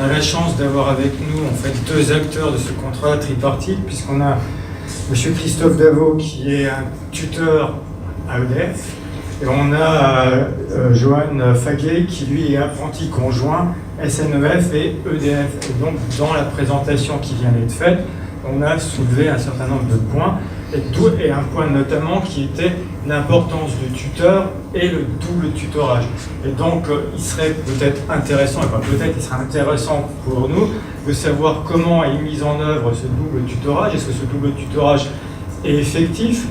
a la chance d'avoir avec nous en fait deux acteurs de ce contrat tripartite, puisqu'on a M. Christophe Davot qui est un tuteur à EDF, et on a Johan Faguet qui lui est apprenti conjoint SNEF et EDF. Et donc dans la présentation qui vient d'être faite, on a soulevé un certain nombre de points, et un point notamment qui était l'importance du tuteur et le double tutorage. Et donc il serait peut-être intéressant, il serait intéressant pour nous de savoir comment est mis en œuvre ce double tutorage. Est-ce que ce double tutorage est effectif?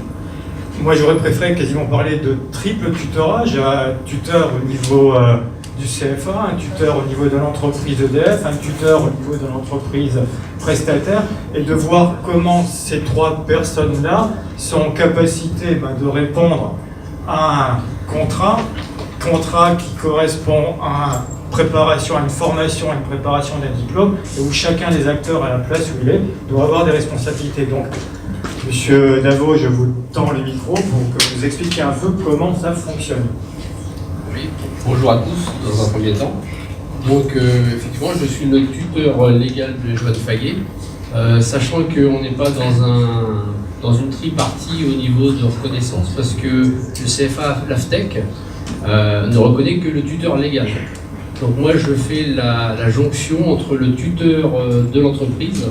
Moi j'aurais préféré quasiment parler de triple tutorage, un tuteur au niveau du CFA, un tuteur au niveau de l'entreprise EDF, un tuteur au niveau de l'entreprise prestataire, et de voir comment ces trois personnes-là sont en capacité de répondre à un contrat qui correspond à une préparation, à une formation, à une préparation d'un diplôme, et où chacun des acteurs à la place où il est doit avoir des responsabilités. Donc, Monsieur Davot, je vous tends le micro pour que vous expliquiez un peu comment ça fonctionne. Oui, bonjour à tous, dans un premier temps. Donc, effectivement, je suis le tuteur légal de Johan Faguet, sachant qu'on n'est pas dans une tripartie au niveau de reconnaissance, parce que le CFA l'AFTEC ne reconnaît que le tuteur légal. Donc moi, je fais la jonction entre le tuteur de l'entreprise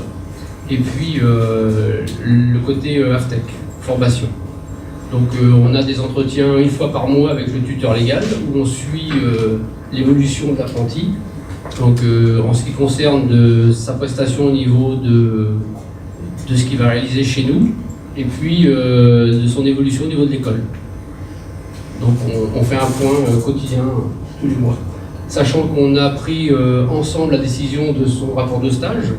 et puis le côté AFTEC, formation. Donc on a des entretiens une fois par mois avec le tuteur légal où on suit l'évolution de l'apprenti. Donc en ce qui concerne de sa prestation au niveau de ce qu'il va réaliser chez nous et puis de son évolution au niveau de l'école. Donc on fait un point quotidien tous les mois. Sachant qu'on a pris ensemble la décision de son rapport de stage,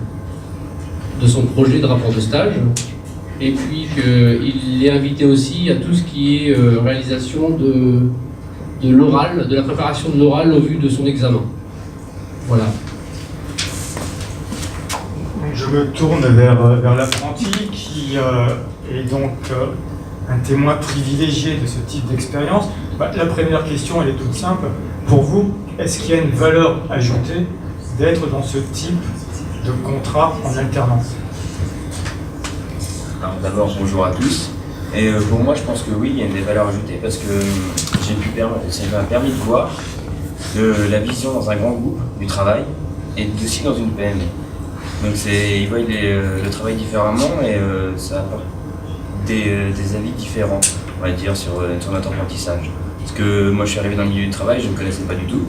de son projet de rapport de stage, et puis qu'il est invité aussi à tout ce qui est réalisation de l'oral, de la préparation de l'oral au vu de son examen. Voilà. Je me tourne vers l'apprenti qui est donc un témoin privilégié de ce type d'expérience. La première question, elle est toute simple. Pour vous, est-ce qu'il y a une valeur ajoutée d'être dans ce type de contrat en alternance? Alors d'abord, bonjour à tous. Et pour moi, je pense que oui, il y a une des valeurs ajoutées parce que ça m'a permis de voir la vision dans un grand groupe du travail et aussi dans une PME. Donc ils voient le travail différemment et ça apporte des avis différents, on va dire, sur notre apprentissage. Parce que moi, je suis arrivé dans le milieu du travail, je ne connaissais pas du tout.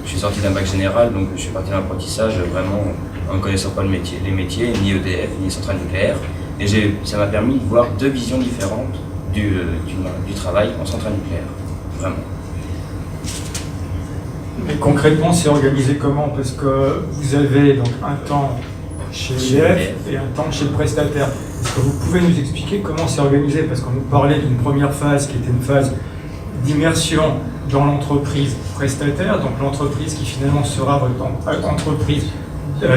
Je suis sorti d'un bac général, donc je suis parti d'un apprentissage vraiment en ne connaissant pas les métiers, ni EDF, ni centrale nucléaire. Et ça m'a permis de voir deux visions différentes du travail en centrale nucléaire, vraiment. Mais concrètement, c'est organisé comment? Parce que vous avez donc un temps chez EDF et un temps chez le prestataire. Est-ce que vous pouvez nous expliquer comment c'est organisé? Parce qu'on nous parlait d'une première phase qui était une phase d'immersion dans l'entreprise prestataire, donc l'entreprise qui finalement sera votre entreprise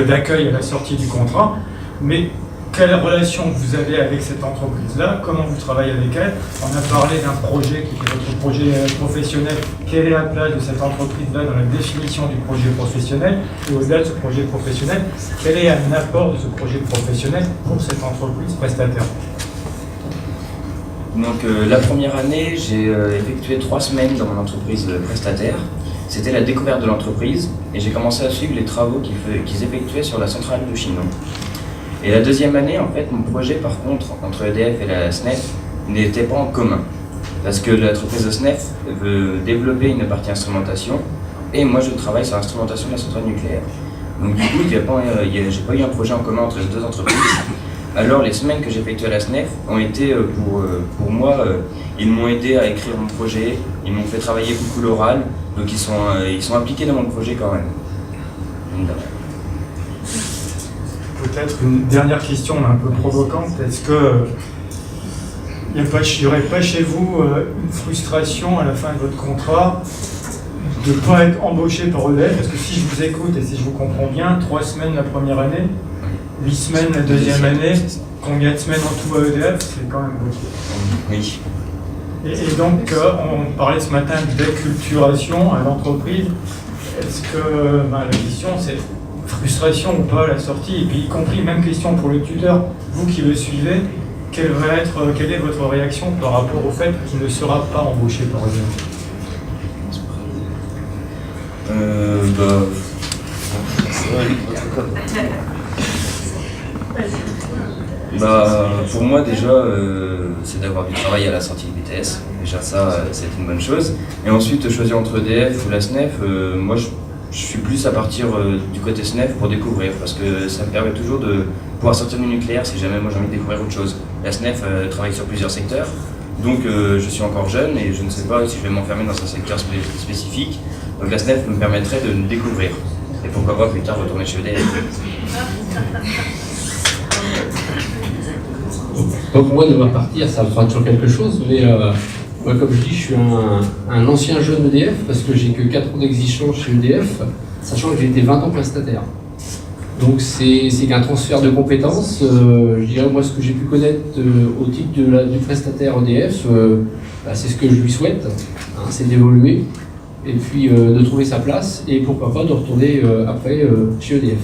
d'accueil à la sortie du contrat. Mais quelle relation vous avez avec cette entreprise-là? Comment vous travaillez avec elle? On a parlé d'un projet qui est votre projet professionnel. Quelle est la place de cette entreprise-là dans la définition du projet professionnel? Et au-delà de ce projet professionnel, quel est un apport de ce projet professionnel pour cette entreprise prestataire? Donc la première année, j'ai effectué 3 semaines dans mon entreprise prestataire. C'était la découverte de l'entreprise et j'ai commencé à suivre les travaux qu'ils effectuaient sur la centrale de Chinon. Et la deuxième année, en fait, mon projet, par contre, entre EDF et la SNEF, n'était pas en commun. Parce que l'entreprise de SNEF veut développer une partie instrumentation, et moi, je travaille sur l'instrumentation de la centrale nucléaire. Donc du coup, j'ai pas eu un projet en commun entre les deux entreprises. Alors, les semaines que j'ai effectuées à la SNEF ont été, pour moi, ils m'ont aidé à écrire mon projet, ils m'ont fait travailler beaucoup l'oral, donc ils sont impliqués dans mon projet quand même. Peut-être une dernière question un peu provocante. Est-ce que il n'y aurait pas chez vous une frustration à la fin de votre contrat de ne pas être embauché par EDF? Parce que si je vous écoute et si je vous comprends bien, 3 semaines la première année, 8 semaines la deuxième année, combien de semaines en tout à EDF? C'est quand même beaucoup. Oui. Et donc, on parlait ce matin d'acculturation à l'entreprise. Est-ce que la question, c'est frustration ou pas à la sortie? Et puis, y compris, même question pour le tuteur, vous qui le suivez, quelle est votre réaction par rapport au fait qu'il ne sera pas embauché, par exemple? Pour moi déjà, c'est d'avoir du travail à la sortie du BTS. Déjà ça, c'est une bonne chose. Et ensuite, choisir entre EDF ou la SNEF, moi je suis plus à partir du côté SNEF pour découvrir, parce que ça me permet toujours de pouvoir sortir du nucléaire si jamais moi j'ai envie de découvrir autre chose. La SNEF travaille sur plusieurs secteurs, donc je suis encore jeune et je ne sais pas si je vais m'enfermer dans un secteur spécifique. Donc la SNEF me permettrait de me découvrir. Et pourquoi pas plus tard retourner chez EDF. Donc moi, de ma partir, ça me fera toujours quelque chose, mais moi, comme je dis, je suis un ancien jeune EDF, parce que j'ai que 4 ans d'existence chez EDF, sachant que j'ai été 20 ans prestataire. Donc c'est qu'un transfert de compétences. Je dirais, moi, ce que j'ai pu connaître au titre du prestataire EDF, c'est ce que je lui souhaite, hein, c'est d'évoluer, et puis de trouver sa place, et pourquoi pas de retourner après chez EDF.